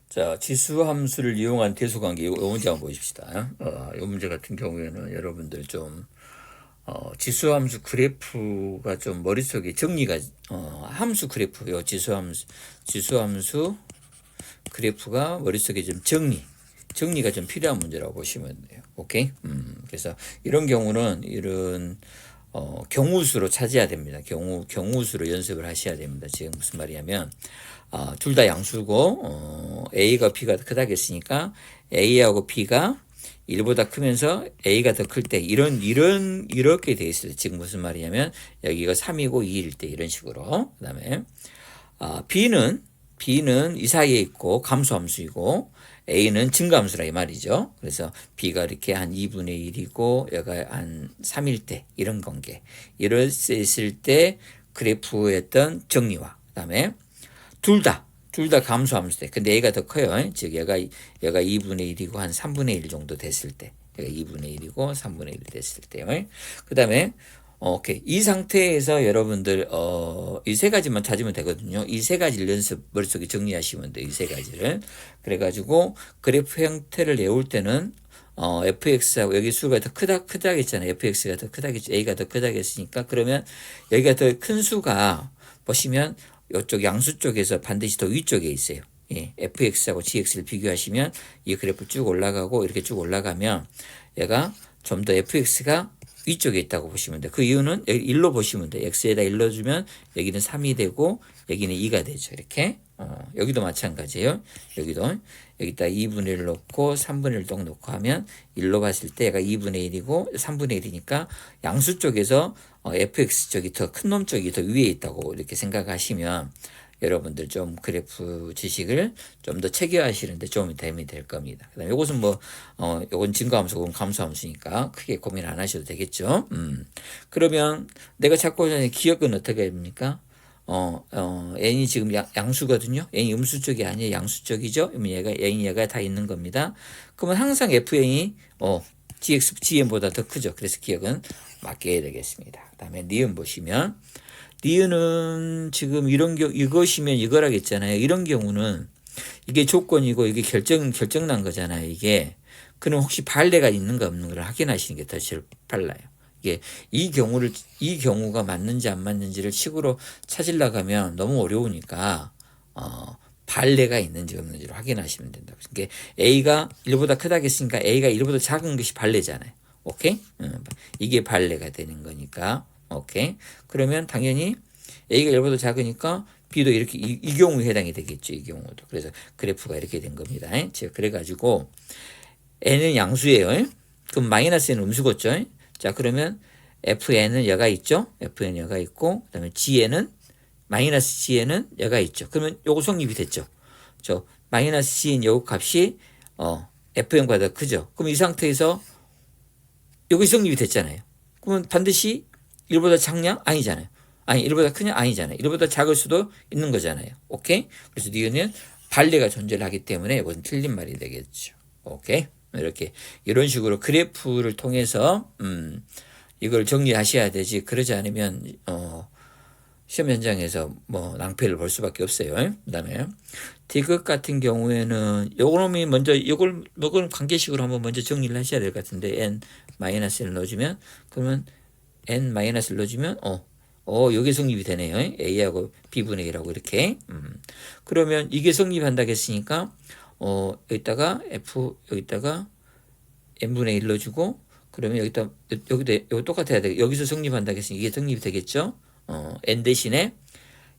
자, 지수함수를 이용한 대소관계, 이 문제 한번 보십시다. 이 문제 같은 경우에는 여러분들 좀 지수함수 그래프가 좀 머릿속에 정리가 함수 그래프, 요 지수함수 그래프가 머릿속에 좀 정리가 좀 필요한 문제라고 보시면 돼요. 오케이? 그래서 이런 경우는 이런 경우수로 찾아야 됩니다. 경우수로 연습을 하셔야 됩니다. 지금 무슨 말이냐면 둘 다 양수고 A가 B가 크다겠으니까 A하고 B가 1보다 크면서 A가 더 클 때 이렇게 돼 있어요. 지금 무슨 말이냐면 여기가 3이고 2일 때 이런 식으로. 그다음에 B는 이 사이에 있고 감소함수이고 A는 증가함수라 이 말이죠. 그래서 B가 이렇게 한 2분의 1이고 얘가 한 3일 때 이런 관계. 이랬을 때 그래프의 어떤 정리와 그다음에 둘 다 감소함수 때. 근데 A가 더 커요. 즉 얘가 2분의 1이고 한 3분의 1 정도 됐을 때. 얘가 2분의 1이고 3분의 1 됐을 때요. 그다음에 오케이. 이 상태에서 여러분들 이 세 가지만 찾으면 되거든요. 이 세 가지를 연습 머릿속에 정리하시면 돼요. 이 세 가지를. 그래 가지고 그래프 형태를 내올 때는 fx하고 여기 수가 더 크다겠잖아요. fx가 더 크다겠죠. a가 더 크다겠으니까 그러면 여기가 더 큰 수가 보시면 이쪽 양수 쪽에서 반드시 더 위쪽에 있어요. 예, fx하고 gx를 비교하시면 이 그래프 쭉 올라가고 이렇게 쭉 올라가면 얘가 좀 더 fx가 위쪽에 있다고 보시면 돼요. 그 이유는 여기 1로 보시면 돼요. x에다 1로 주면 여기는 3이 되고 여기는 2가 되죠. 이렇게. 여기도 마찬가지예요. 여기다 2분의 1 넣고 3분의 1 동 넣고 하면 1로 봤을 때 얘가 2분의 1이고 3분의 1이니까 양수 쪽에서 fx 쪽이 더 큰 놈 쪽이 더 위에 있다고 이렇게 생각하시면 여러분들 좀 그래프 지식을 좀 더 체계하시는데 좀 도움이 될 겁니다. 그다음에 요것은 요건 증가함수, 요건 감소함수니까 크게 고민 안 하셔도 되겠죠. 그러면 내가 찾고 있는 기억은 어떻게 됩니까? n이 지금 양수거든요. n이 음수 쪽이 아니에요. 양수 쪽이죠. 그러면 얘가 다 있는 겁니다. 그러면 항상 fn이 gm보다 더 크죠. 그래서 기억은 맡겨야 되겠습니다. 그다음에 니은 보시면 니은은 지금 이것이면 이거라겠잖아요. 이런 경우는 이게 조건이고 이게 결정난 거잖아요. 이게. 그럼 혹시 발레가 있는가 없는 걸 확인하시는 게 더 제일 빨라요. 이게 이 경우가 맞는지 안 맞는지를 식으로 찾으려고 하면 너무 어려우니까 발레가 있는지 없는지를 확인하시면 된다고. 그러니까 A가 1보다 크다겠으니까 A가 1보다 작은 것이 발레잖아요. 오케이? 이게 발레가 되는 거니까. 오케이. 그러면 당연히 A가 1보다 작으니까 B도 이렇게 이 경우에 해당이 되겠죠. 이 경우도. 그래서 그래프가 이렇게 된 겁니다. 그래가지고 N은 양수예요. 그럼 마이너스 N은 음수겠죠. 자, 그러면 FN은 여가 있죠. FN 여가 있고 그다음에 GN은 마이너스 GN은 여가 있죠. 그러면 요거 성립이 됐죠. 마이너스 GN 요 값이 FN보다 더 크죠. 그럼 이 상태에서 여기 성립이 됐잖아요. 그러면 반드시 1보다 작냐? 아니잖아요. 아니 1보다 크냐? 아니잖아요. 1보다 작을 수도 있는 거잖아요. 오케이? 그래서 니은은 발레가 존재를 하기 때문에 이건 틀린 말이 되겠죠. 오케이? 이렇게 이런 식으로 그래프를 통해서 이걸 정리하셔야 되지. 그러지 않으면 시험 현장에서 낭패를 볼 수밖에 없어요. 그다음에 디귿 같은 경우에는 요거는 먼저 이걸 관계식으로 한번 먼저 정리를 하셔야 될 것 같은데 n-를 넣어주면 그러면 n-를 넣어주면 여기 성립이 되네요. a하고 b분의 1하고 이렇게. 그러면 이게 성립한다고 했으니까 여기다가 여기다가 n분의 1 넣어주고 그러면 여기다 여기 똑같아야 돼. 여기서 성립한다고 했으니 이게 성립이 되겠죠. n 대신에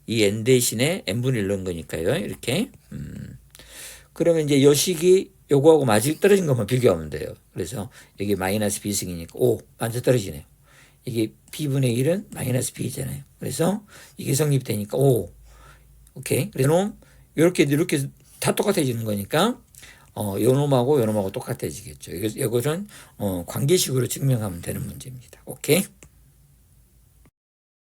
이 n 대신에 n분의 1 넣은 거니까요. 이렇게. 그러면 이제 요 식이 요거하고 맞을 떨어진 것만 비교하면 돼요. 그래서 여기 마이너스 b승이니까 완전 떨어지네요. 이게 b분의 1은 마이너스 b잖아요. 그래서 이게 성립되니까 오케이. 그래서 이렇게 다 똑같아지는 거니까 요 놈하고 똑같아지겠죠. 이것은 관계식으로 증명하면 되는 문제입니다. 오케이.